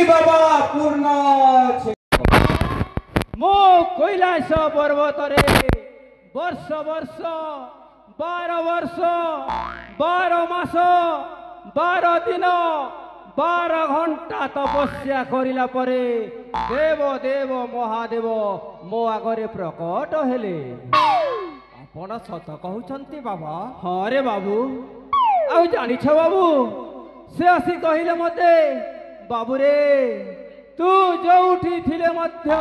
बाबा पूर्ण मो कैलाश पर्वतरे वर्ष वर्ष 12 वर्ष 12 मास 12 दिन 12 घंटा तपस्या करिला परे देव देव महादेव मो आगरे प्रकट हेले। आपण सत कहउछंती बाबा? हाँ रे बाबू आउ जानिछ बाबू से आसी कहिले मते बाबू रे तू जोउठी थिले मध्य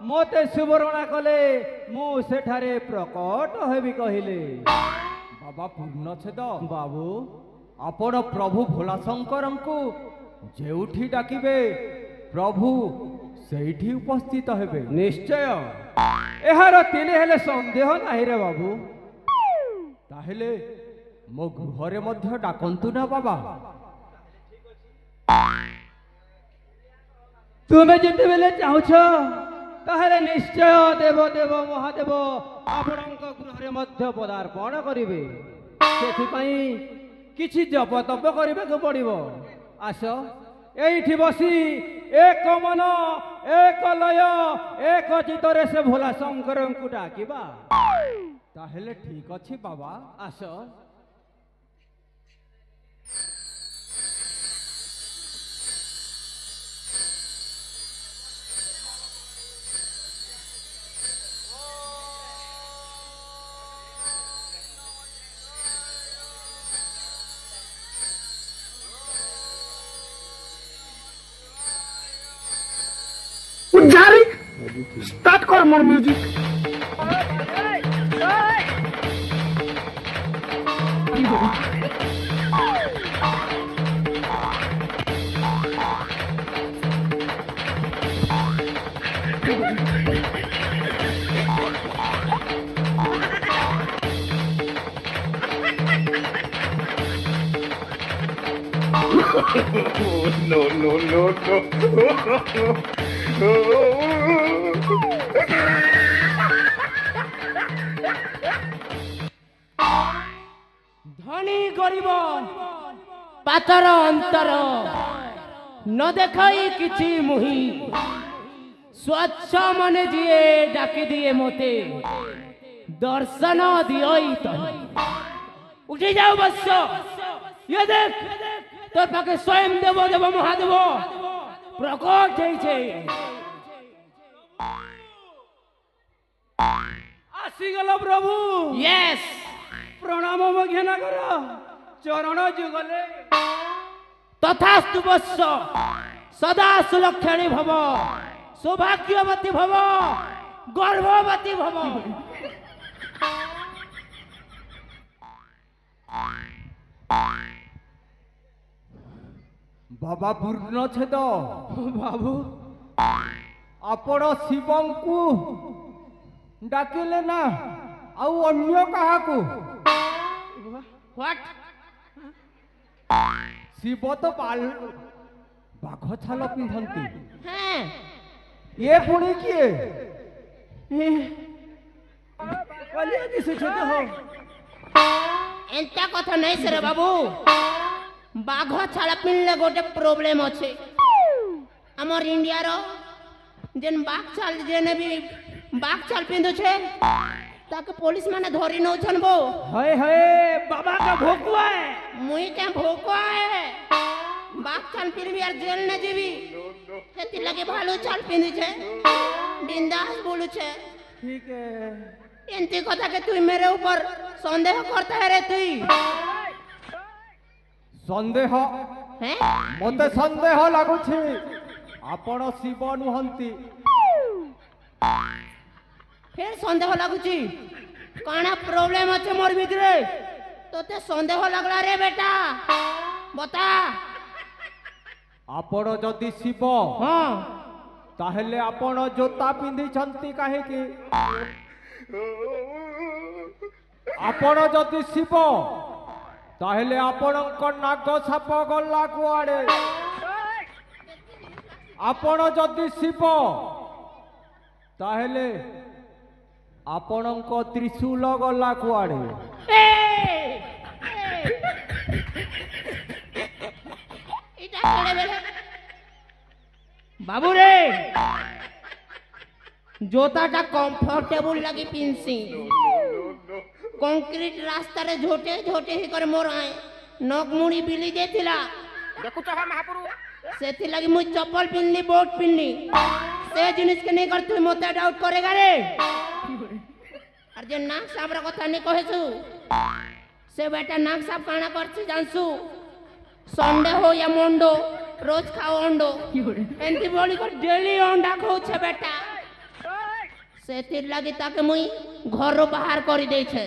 मते सुवर्ण कले मु सेठारे प्रकट हेबी कहिले। बाबा पूर्ण छेद बाबू आपण प्रभु भोला शंकर को जेउठी डाकिबे प्रभु सेठी उपस्थित हेबे। निश्चय एहार तिले हेले संदेह नाही रे बाबू। ताहेले मो गृहरे मध्य डाकंतु ना बाबा। तुमे जिते बेले चाहुछ ताहेले निश्चय देव देव महादेव आपणक गृहरे मध्य पदार्पण करिवे। सेथि पई किछि जप तप करिबाक पड़िबो। आस एठी बसी एक मन एक लय एक चित्तरे से भोला शंकर को डाकिबा। ताहेले ठीक अछि बाबा। आस Jari, start kor more music. No. धनी गरीब पातर अंतर न देखई किछि मुही स्वच्छ मन जिए डाकी दिए मोते दर्शन दियोई तो उठी जाओ बस। ये देख तोर पाके स्वयं देव देव महादेव प्रकट है। आसी गलो प्रभु। यस प्रणाम मघ्यना कर चरण जुगले तथास्तु वत्स सदा सुलक्षणी भव सौभाग्यवती भव गर्भवती भव। बाबा पूर्ण छेद बाबू आपण शिवं को डाकिले ना आउ अन्य काहाकू? व्हाट? शिव तो बाघ छाल पिंधंती हैं ये पुणी किए? कलिया दिसुछते हो एंता कथा नहीं सरे बाबू। बाघ छाला पिनले गोटे प्रॉब्लम अच्छे हमर इंडिया रो जेन बाघ छाल जेने भी बाघ छाल पिंधु छे ताके पुलिस माने धरि न छन बो। हाय हाय बाबा का भोकुआ है। मुई के भोकुआ है बाघ छाल पिनबी यार जेल न जीवी हेति लगे भालू छाल पिंधि छे बिंदास बोलू छे। ठीक है एंती कथा के तू मेरे ऊपर संदेह करता है रे तू? संदेह हैं मते संदेह लागुछि आपण शिव नुहंती। फिर संदेह लगुची काना प्रॉब्लम अच्छे मोर भीतरे तोते संदेह लगला रे बेटा बता। आपण जदि शिव हाँ ताहेले आपण जोता पिंधि छंती काहे कि? आपण जदि शिव ताहेले आपणक नाग साप गला कुआडे? आपण जदि शिव ताहेले आपणक त्रिशूल गला कुआडे? इटा केड़े बेले बाबू रे जोताटा कंफर्टेबल लगी पिनसी कंक्रीट रास्ता रे झोटे झोटे ही करे मोर आए नगमुड़ी बिली देथिला देखु तो महापुरु सेथि लगी मुई चप्पल पिनली बोट पिनली से जिनिस के नहीं कर तू मते डाउट करेगा रे और जे नाक साबरा कथा नहीं कहेसु से बेटा नाक साब काना करछि जानसु संडे हो या मंडो रोज खाओ अंडो एंती बोली को डेली अंडा खाऊ छे बेटा सेतिर लगी ताके मुई घर बाहर कर दे छे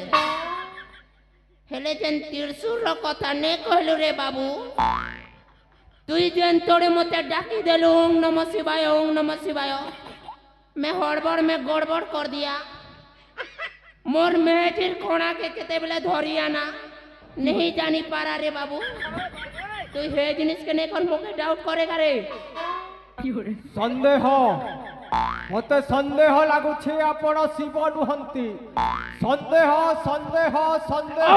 हेले जेन त्रिशूल रो कथा ने कहलु रे बाबू तुई जेन तोड़े मते डाकी देलु ओम नमः शिवाय मैं हड़बड़ में गड़बड़ कर दिया मोर मेहजिर कोणा के केते बेले धरिया ना नहीं जानी पारा रे बाबू तू हे जिनिस के ने कर मोके डाउट करेगा रे संदेह मते संदेह लागुछे आपण शिव नुहंती संदेह संदेह संदेह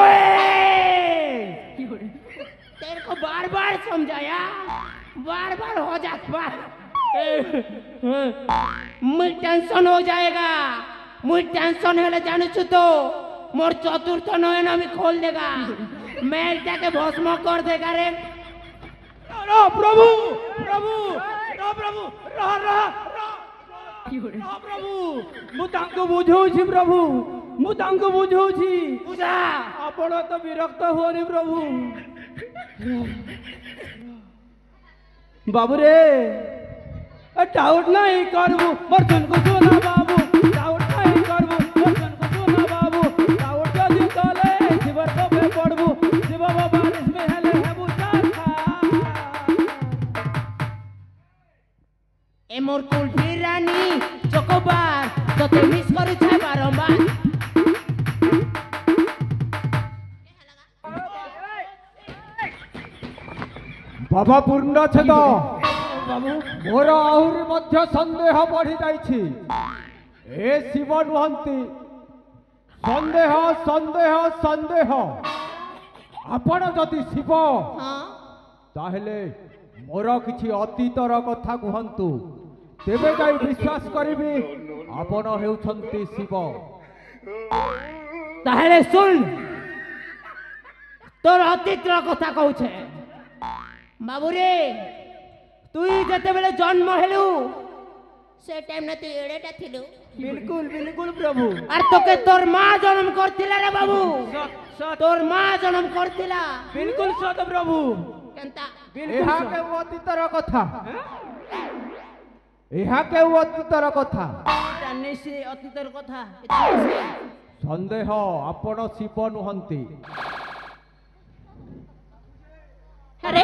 तेरे को बार बार समझाया बार बार हो जाता मुझे टेंशन हो जाएगा मुझे टेंशन है जानू छु तो मोर चतुर्थ नयन अभी खोल देगा मैं जाके भस्म कर देगा रे प्रभु प्रभु प्रभु प्रभु मु तांको बुझौछि प्रभु मु तांको बुझौछि पूजा आपण तो विरक्त होनी प्रभु बाबू रे डाउट नहीं करबू मोर जन को सुना बाबू डाउट नहीं करबू मोर जन को सुना बाबू डाउट जदी तले शिवर को पे पड़बू शिव बारिश में हेले हेबू चाखा ए मोर कुलफी रानी चकोबार तोते मिस करू छे बारंबार बाबा पूर्ण छेद मोर आहुरी मध्य संदेह बढ़ी जाइछि ए शिव नुहंती संदेह संदेह संदेह आपण जदि शिव हां ताहेले मोर किछि अतीतर कथा कहंतु तेबे जाई विश्वास करिबी आपण हेउछंती शिव ताहेले सुन तोर अतीतर कथा कहू छे बाबू रे तू जते बेले जन्म हेलु से टाइम न तू एडेटा थिलु बिल्कुल बिल्कुल प्रभु और तोके तोर मां जन्म करथिला रे बाबू तोर मां जन्म करथिला बिल्कुल सत प्रभु केनता एहा के अतीतर कथा एहा के अतीतर कथा जानि से अतीतर कथा संदेह आपण शिव नुहंती अरे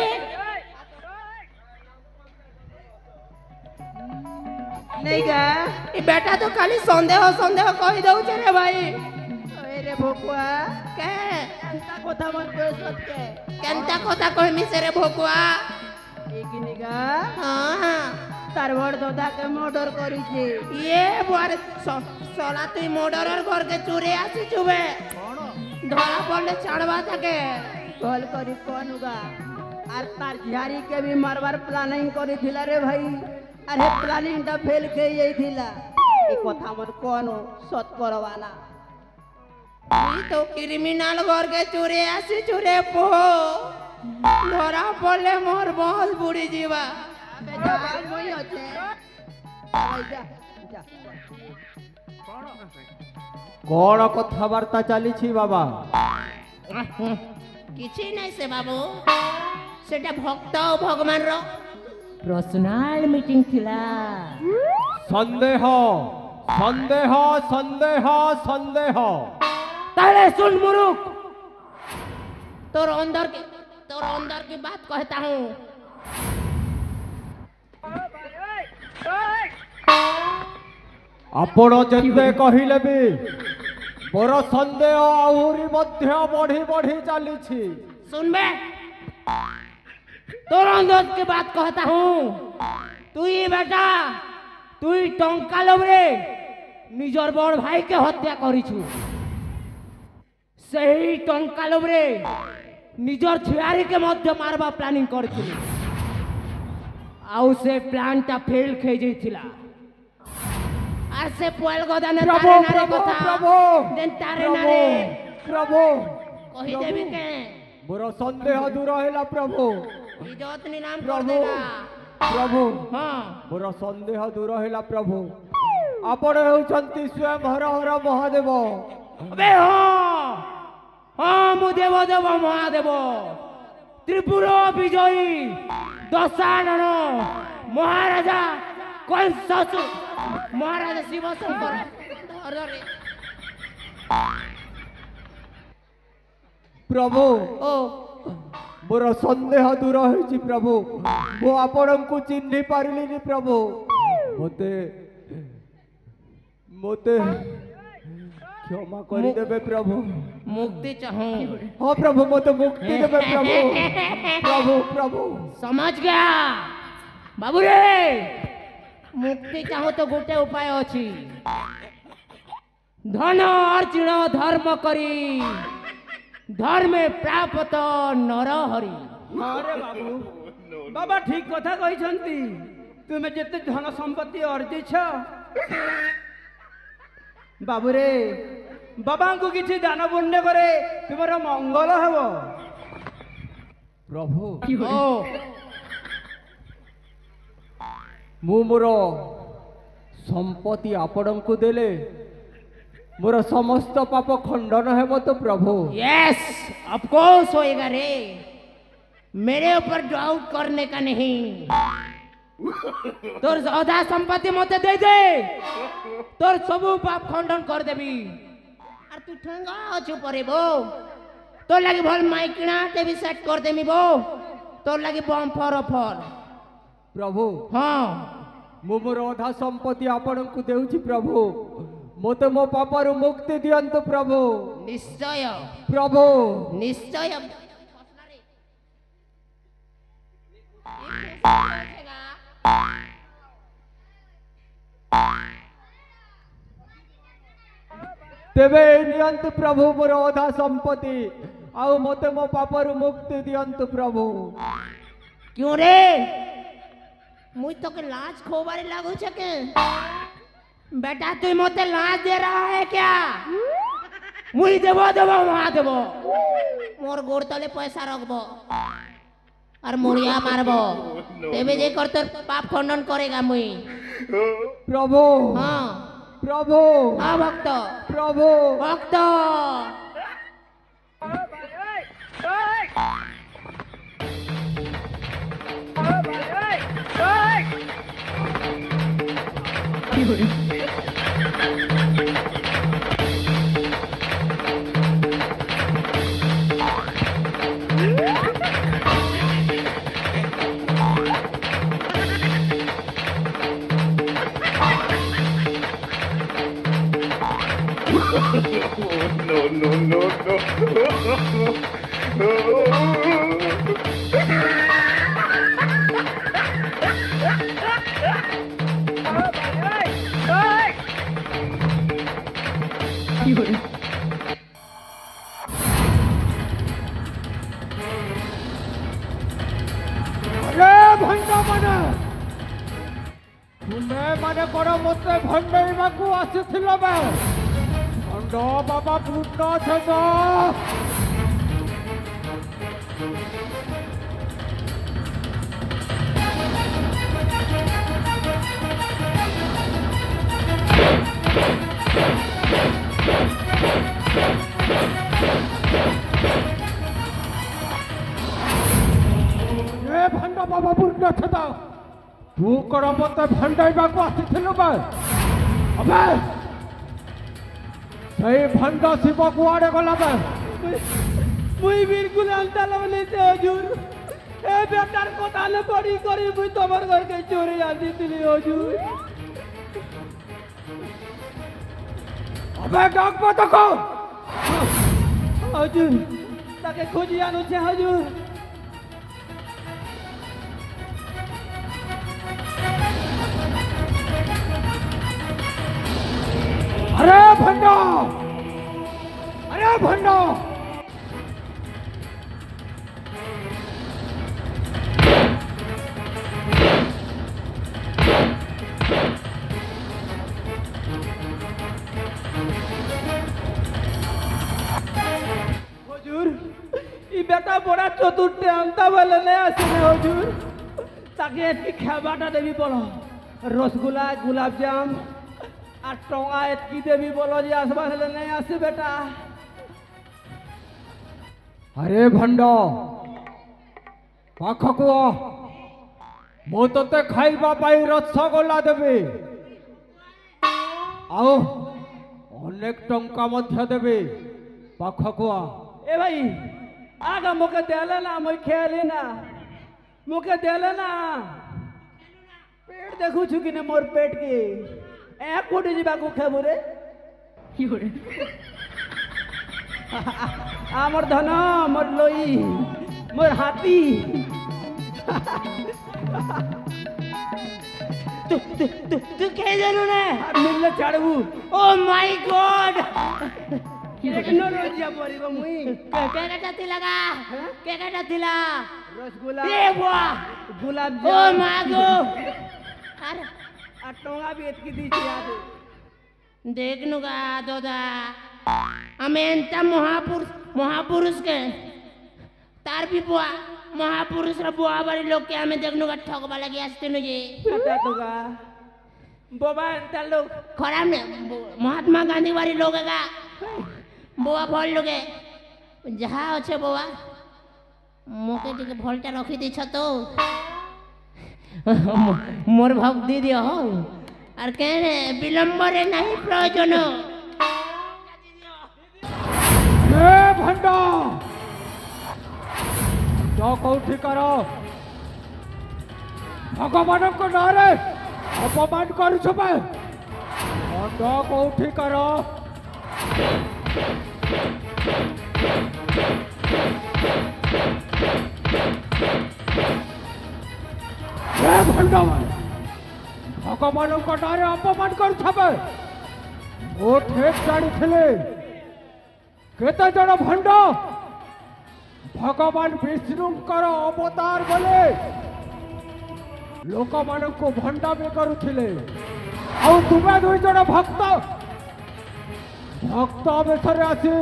नहीं गा ए बेटा तो खाली संदेह संदेह कहि दउ छे रे भाई अरे भोकुआ के कथा मन को सत के केनता कथा कहमी से रे भोकुआ एकिनी गा हां तार बड़ दादा के मर्डर करी छे ये बार सोला तुई मर्डरर घर के चोरे आसी छुबे धरा पड़ले छाड़वा थाके कॉल करी कोन गा आर तार झारी के भी मारवार प्लानिंग करी थिला रे भाई अरे प्लानिंग टा फेल के यही थिला ई कथा मन कोन सत करवाना तुई तो क्रिमिनल घर के चोरे आसी चोरे पो धरा पड़ले मोर बहुत बुढ़ी जीवा अबे जाल मोई होचे जा जा कौन कथबार्ता चली बाबा किछि नहीं से बाबू सेटा भक्त और भगवान रो पर्सनल मीटिंग थिला संदेह संदेह संदेह संदेह ताले सुन मुरुक तोर अंदर की बात कहता हूँ आपण जेते कहिले भी मोर संदेह आहुरी मध्य बढ़ी बढ़ी चली सुन बे तोर अंदर की बात कहता हूँ तू ही बेटा तू ही टंका लोभरे निजर बड़ भाई के हत्या करिछु सही टंका लोभरे निजर झियारी के मध्य मारवा प्लानिंग करथिलु आउ से प्लांटा फेल खे जाइथिला আর সে পোয়াল গদানে प्रभु তারে নারে प्रभु কথা प्रभु দেন তারে प्रभु নারে प्रभु কহি দেবি কে मोर संदेह दूर हैला प्रभु ইজ্জত নিলাম কর प्रभु দেগা प्रभु হ্যাঁ मोर संदेह दूर हैला प्रभु आपण हेउछंती स्वयं हर हर महादेव अबे हाँ हाँ मु देव देव महादेव त्रिपुरा विजयी दशानन महाराजा कंसासु মহারাজা শিব শঙ্কর ধরে प्रभु ও मोर संदेह दूर होइछि प्रभु मो आपणको चिन्हि पारिलिनि प्रभु मोते मोते क्षमा करि देबे प्रभु মুক্তি চাহूं हाँ प्रभु मोते मुक्ति देबे प्रभु प्रभु प्रभु समझ गया बाबू रे मुक्ति चाहूं तो गोटे उपाय अछि धन अर्जुन धर्म करी धर्मे प्राप्त नर हरि अरे बाबू बाबा ठीक कथा कहिसंती तुमे जेते धन संपत्ति अर्जिछ बाबू रे बाबा को किछि दान पुण्य करे तुमर मंगल हबो प्रभु ओ मु मोर संपत्ति आपणको देले मोर समस्त पाप खंडन हेबो तो प्रभु यस ऑफ कोर्स होएगा रे मेरे ऊपर डाउट करने का नहीं तोर आधा संपत्ति मते दे दे तोर सब पाप खंडन कर देबी और तू ठंगा अछु परे बो तोर लागि भल माइकिना टीवी सेट कर देमी बो तोर लागि बम फर प्रभु हां मु मोर अधा संपत्ति आपणको देउछि प्रभु मोते मो पापरु मुक्ति दियंतु प्रभु निश्चय प्रभु निश्चय तेबे नियंतु प्रभु मोर अधा संपत्ति आउ मोते मो पापरु मुक्ति दियंतु प्रभु क्यों रे मुझ तो के लाज खोबारे लागू छके बेटा तू मोते लाज दे रहा है क्या मुई देबो देबो वहां देबो मोर गोड़ तले पैसा रखबो और मुड़िया मारबो तेबे जे कर तोर पाप खंडन करेगा मुई प्रभु हां प्रभु हां भक्त प्रभु भक्त अरे भंडा माने तुमे माने कोन मते भंडाइबाकू आसिथिलो बे भंडा बाबा पूर्ण छदा ए भंडा बाबा पूर्ण छदा तू कोन मते भंडाइबाकू आसिथिलो बे अबे सही भंडा शिव कुआड़े गला बे मुई बिल्कुल अंताल वाले से हजूर ए बेटार को ताले पड़ी करी मुई तमर घर के चोरी आती तिली हजूर अबे डाक मत को हजूर ताके खोजी आनु छे हजूर अरे भंडा अरे भंडा চতুর্থে আনতা বলে নে আসেনে হুজুর তাকে এতকি খাবাটা দেবি বলো রসগোল্লা গোলাপজাম আর টঙা এতকি দেবি বলো যে আসবা হলে নে আসে বেটা আরে ভণ্ড পাখকু ମୁଁ ତତେ ଖାଇବା ପାଇଁ ରସଗୋଲା ଦେବି ଆଉ ଅନେକ ଟଙ୍କା ମଧ୍ୟ ଦେବି ପାଖକୁ ଆ এ ভাই আগা মুখে দেলে না মই খেয়ালি না মুখে দেলে না পেট দেখুছু কিনে মোর পেট কি এক কোটি যাবাকু খাবো রে আমার ধন মোর লই মোর হাতি तू क्या जानू ना আর মিললে ছাড়বু ओ माय गॉड টেকনোলজি পড়িব মুই क्या कहता लगा क्या कहता ला রসগোল্লা ए वाह গোলাপ ओ জাম मागो अरे আর টঙা বি এতকি দিছি আদে देखनुगा दादा हमें एंत महापुरुष के तार भी बुआ महापुरुष रा बुआ बारी लोग के हमें देखनुगा ठगबा लगी आस्ते नुजे কথা তোগা বাবা এন্তা লোক खराब ने महात्मा गांधी वाली लोग का बुआ भल लोगे जहाँ अच्छे बुआ मोके टिके भलटा रखी दी तो मोर भाग दी दियो हो और कहने विलंबरे नहीं प्रयोजन ଏ ଭଣ୍ଡ ତ କୋଉଠି କର ଭଗବାନଙ୍କ ନାଁରେ ଅପମାନ କରୁଛୁ ବେ ଭଣ୍ଡ କୋଉଠି କର ଏ ଭଣ୍ଡ ଭଗବାନଙ୍କ ନାଁରେ ଅପମାନ କରୁଛ ବେ ମୁଁ ଠିକ ଜାଣିଥିଲି କେତେ ଜଣ ଭଣ୍ଡ ଭଗବାନ ବିଷ୍ଣୁଙ୍କର ଅବତାର ବୋଲେ ଲୋକମାନଙ୍କୁ ଭଣ୍ଡାମି କରୁଥିଲେ ଆଉ ତୁମେ ଦୁଇ ଜଣ ଭକ୍ତ ବେଶରେ ଆସି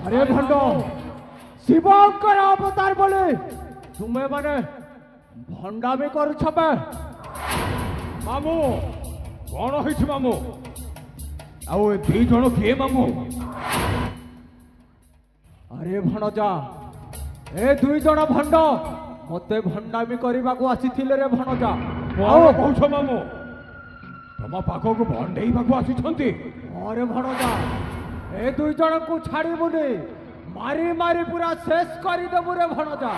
ଆରେ ଭଣ୍ଡ ଶିବଙ୍କର ଅବତାର ବୋଲେ ତୁମେ ମାନେ ଭଣ୍ଡାମି କରୁଛ ବେ ମାମୁଁ କଣ ହେଇଛି ମାମୁଁ ଆଉ ଏ ଦି ଜଣ କିଏ ମାମୁଁ ଆରେ ଭଣଜା ଏ ଦୁଇ ଜଣ ଭଣ୍ଡ ମତେ ଭଣ୍ଡାମି କରିବାକୁ ଆସିଥିଲେ ରେ ଭଣଜା କଣ କହୁଛ ମାମୁଁ ତମ ପାଖକୁ ଭଣ୍ଡେଇବାକୁ ଆସିଛନ୍ତି ଆରେ ଭଣଜା ଏ ଦୁଇ ଜଣଙ୍କୁ ଛାଡ଼ିବୁନି ମାରି ମାରି ପୁରା ଶେଷ କରିଦେବୁ ରେ ଭଣଜା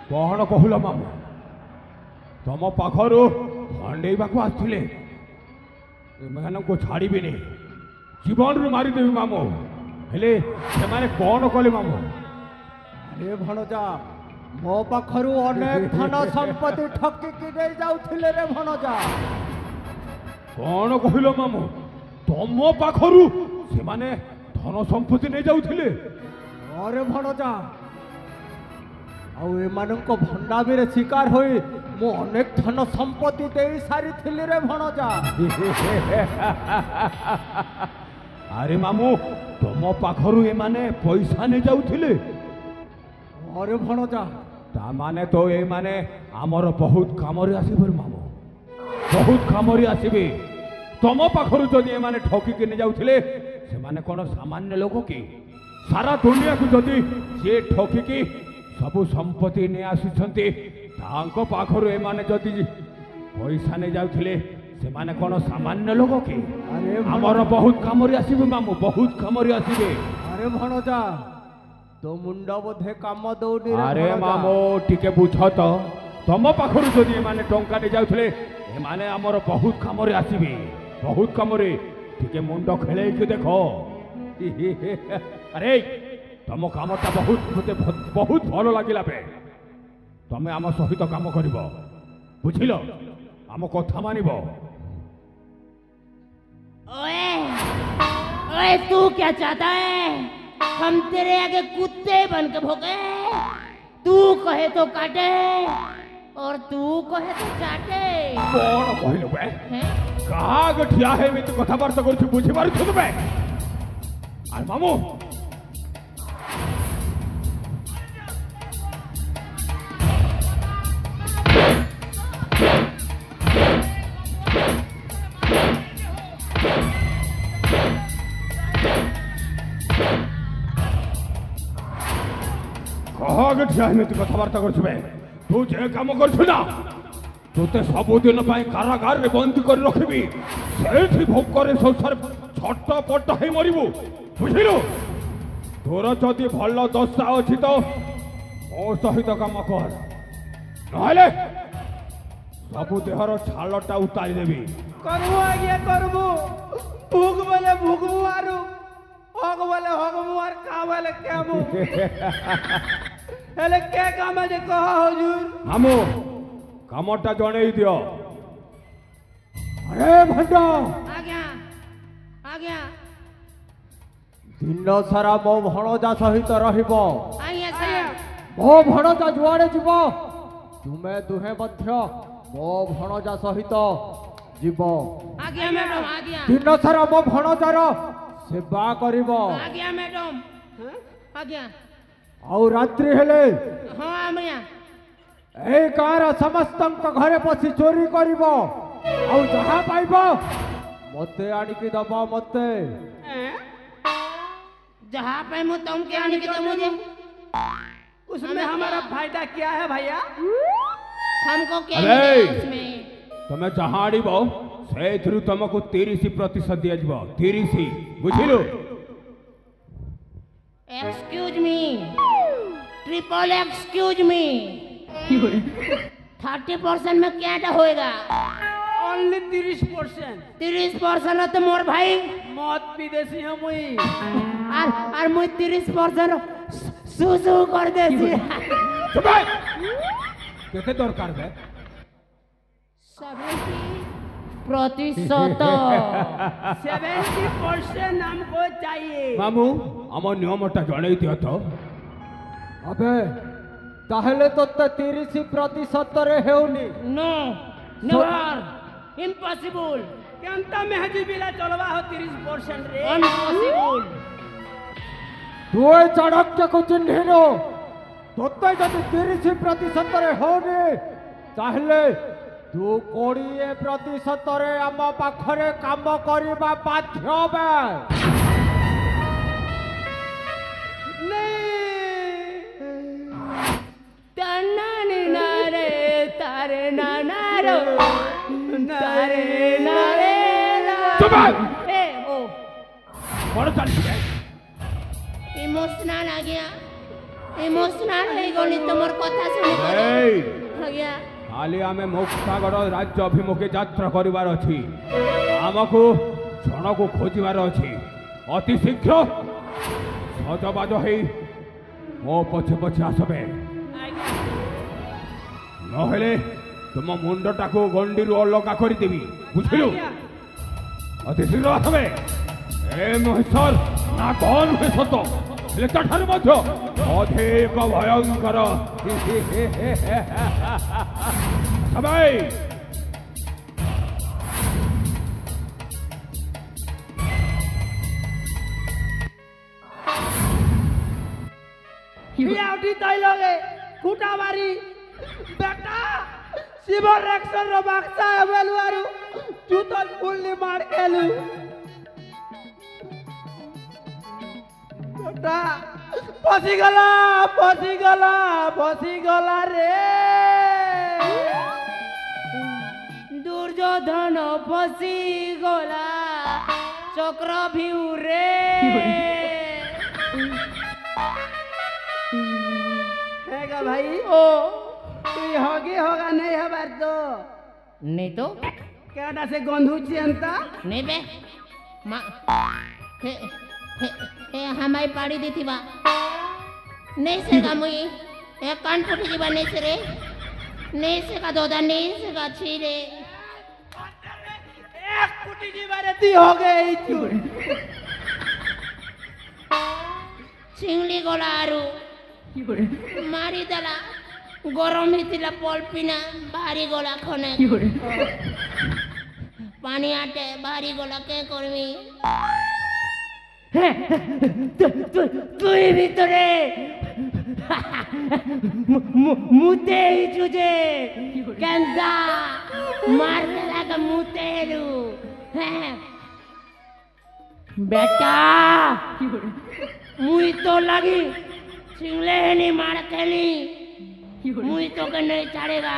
କଣ କହୁଲ ମାମୁଁ ତମ ପାଖରୁ ଭଣ୍ଡେଇବାକୁ ଆସିଥିଲେ ଏମାନଙ୍କୁ ଛାଡ଼ିବିନି ଜୀବନରୁ ମାରିଦେବି ମାମୁଁ ହେଲେ ସେମାନେ କଣ କଲେ ମାମୁଁ ଆରେ ଭଣଜା ମୋ ପାଖରୁ ଅନେକ ଧନ ସମ୍ପତ୍ତି ଠକିକି ନେଇ ଯାଉଥିଲେ ରେ ଭଣଜା କଣ କହିଲ ମାମୁଁ ତମ ପାଖରୁ ସେମାନେ ଧନ ସମ୍ପତ୍ତି ନେଇ ଯାଉଥିଲେ ଆରେ ଭଣଜା ଆଉ ଏମାନଙ୍କ ଭଣ୍ଡାମିରେ ଶିକାର ହୋଇ ମୁଁ ଅନେକ ଧନ ସମ୍ପତ୍ତି ଦେଇ ସାରିଥିଲି ରେ ଭଣଜା ଆରେ ମାମୁଁ ତମ ପାଖରୁ ଏମାନେ ପଇସା ନେଇ ଯାଉଥିଲେ ଆରେ ଭଣଜା ତାମାନେ ତ ଏମାନେ ଆମର ବହୁତ କାମରେ ଆସିବେ ମାମୁଁ ବହୁତ କାମରେ ଆସିବେ ତମ ପାଖରୁ ଯଦି ଏମାନେ ଠକିକି ନେଇ ଯାଉଥିଲେ ସେମାନେ କଣ ସାମାନ୍ୟ ଲୋକ କି ସାରା ଦୁନିଆକୁ ଯଦି ସିଏ ଠକିକି ସବୁ ସମ୍ପତ୍ତି ନେଇ ଆସୁଛନ୍ତି ତାଙ୍କ ପାଖରୁ ଏମାନେ ଯଦି ପଇସା ନେଇ ଯାଉଥିଲେ ସେମାନେ କଣ ସାମାନ୍ୟ ଲୋକ କି ଆରେ ଆମର ବହୁତ କାମରେ ଆସିବେ ମାମୁଁ ବହୁତ କାମରେ ଆସିବେ ଆରେ ଭଣଜା ତୋ ମୁଣ୍ଡ ବୋଧେ କାମ ଦଉନି ରେ ଆରେ ଭଣଜା। ମାମୁଁ ଟିକେ ବୁଝ ତ ତମ ପାଖରୁ ଯଦି ଏମାନେ ଟଙ୍କା ନେଇ ଯାଉଥିଲେ ଏମାନେ ଆମର ବହୁତ କାମରେ ଆସିବେ ବହୁତ କାମରେ ଟିକେ ମୁଣ୍ଡ ଖେଳେଇକି ଦେଖ ଆରେ ତମ କାମଟା ମତେ ବହୁତ ଭଲ ଲାଗିଲା ବେ ତମେ ଆମ ସହିତ କାମ କରିବ ବୁଝିଲ ଆମ କଥା ମାନିବ ओए ओए तू क्या चाहता है हम तेरे आगे कुत्ते बन के भोगे तू कहे तो काटे और तू कहे तो चाटे କଣ କହିଲୁ ବେ हैं? କାହା ଆଗେ ଠିଆ ହେଇ ଏମିତି କଥାବାର୍ତ୍ତା କରୁଛୁ ବୁଝିପାରୁଛୁ ତୁମେ ଆରେ ମାମୁଁ ଠିଆ ଏମିତି କଥାବାର୍ତ୍ତା କରୁଛୁ ବେ? ତୁ ଯେ କାମ କରୁଛୁ ନା ତୋତେ ସବୁଦିନ ପାଇଁ କାରାଗାରରେ ବନ୍ଦୀ କରି ରଖିବି। ସେଇଠି ଭୋକରେ ଶୋଷରେ ଛଟପଟ ହେଇ ମରିବୁ, ବୁଝିଲୁ? ତୋର ଯଦି ଭଲ ଦଶା ଅଛି ତ ମୋ ସହିତ କାମ କର, ନହେଲେ ସବୁ ଦେହର ଛାଲଟା ଉତାରି ଦେବି। করবো আগে করবো, ভুক বলে ভুকবো আরু, হক বলে হকবো আর কা বলে কেমু। হেলে কে কামে যে কহ হুজুর? ମାମୁଁ କାମଟା ଜଣେଇ ଦିଅ। ଆରେ ଭଣ୍ଡ, ଆଜ୍ଞା ଆଜ୍ଞା ଦିନ ସାରା ମୋ ଭଣଜା ସହିତ ରହିବ। ଆଜ୍ଞା ସାର୍ ମୋ ଭଣଜା ଯୁଆଡ଼େ ଯିବ ତୁମେ ଦୁହେଁ ମଧ୍ୟ ମୋ ଭଣଜା ସହିତ ଯିବ। ଆଜ୍ଞା ମ୍ୟାଡମ୍ ଆଜ୍ଞା ଦିନ ସାରା ମୋ ଭଣଜାର ସେବା କରିବ। ଆଜ୍ଞା ମ୍ୟାଡମ୍ ଆଜ୍ଞା ଆଉ ରାତ୍ରି ହେଲେ ହଁ ଆଜ୍ଞା এই ଗାଁର ସମସ୍ତଙ୍କ ଘରେ ପଶି ଚୋରି କରିବ। ଆଉ ଯାହା ପାଇବ ମତେ ଆଣିକି ଦବ। ମତେ जहाँ पे मैं तुमके आने के तो मुझे उसमें हमारा फायदा क्या है भैया? हमको क्या अरे! मिलेगा उसमें? ତମେ ଯାହା ଆଣିବ ସେଇଥିରୁ ତମକୁ 30% ଦିଆଯିବ। 30, ବୁଝିଲୁ? Excuse me triple excuse me 30% में क्या होएगा? ओनली 30%। 30% तो मोर भाई मौत विदेशी है मुई। और मुझे 30% सुसु कर देती চুপ কর! কেতে দরকার বে? 70%। 70% हमको चाहिए। ମାମୁଁ ଆମ ନିୟମଟା ଜଣେଇ ଦିଅ ତ। ଆବେ ତାହେଲେ ତୋତେ 30%ରେ ହେଉନି। नो नेवर इम्पॉसिबल केंता मेहजी बिला चलवा हो 30% रे। इम्पॉसिबल ତୁ ଏ ଚାଣକ୍ୟକୁ ଚିହ୍ନିନୁ। ତୋତେ ଯଦି 30%ରେ ହେଉନି ତାହେଲେ ତୁ 20%ରେ ଆମ ପାଖରେ କାମ କରିବା ବାଧ୍ୟ ବେ। तन्नानी नारे तारे नानारो तारे नारे चुप कर! ए ओ କଣ ଚାଲିଛି ବେ? इमोशनल आ गया इमोशनल है गली तुमर कथा सुनी करे ଏଇ आ गया କାଲି ଆମେ ମୋକ୍ଷାଗଡ଼ ରାଜ୍ୟ ଅଭିମୁଖେ ଯାତ୍ରା କରିବାର ଅଛି। ଆମକୁ ଜଣକୁ ଖୋଜିବାର ଅଛି। ଅତି ଶୀଘ୍ର ସଜବାଜ ହେଇ ମୋ ପଛେ ପଛେ ଆସବେ, ନହେଲେ ତୁମ ମୁଣ୍ଡଟାକୁ ଗଣ୍ଡିରୁ ଅଲଗା କରିଦେବି, ବୁଝିଲୁ? ଅତି ଶୀଘ୍ର ଆସବେ। ଏ ମହେଶ୍ୱର ନା କଣ ହୁଏ ସତ, ହେଲେ ତାଠାରୁ ମଧ୍ୟ ଅଧିକ ଭୟଙ୍କର। সবাই बियाउटी तैलगे खुटा मारी बेटा शिवर रेक्सन रो बाक्सा बेलुआरू जूतल फुल्ली मार केलु बेटा फसी गला रे दुर्योधन फसी गला चक्रव्यूह रे हैगा भाई ओ तू होगा नहीं हबार तो नहीं तो केडा से गंधुची अंता नहीं बे मा हे हे हमारी पाड़ी दी थी बा नहीं से का मुई ए कान फुटी जीवा नहीं से रे नहीं से का दोदा नहीं से का छी रे एक कुटी जी बारे ती हो गई चूर चिंगली गला आरु मारी दला गरम हितिला पल्पिना भारी गला खने पानी आटे भारी गला के करमी তুই ভিতরে মুতে চুজে কেন্দা মারতে লাগা মুতে এলু হ্যাঁ বেটা মুই তো লাগি सिंगले है नहीं मार के नहीं मुझे तो के नहीं चढ़ेगा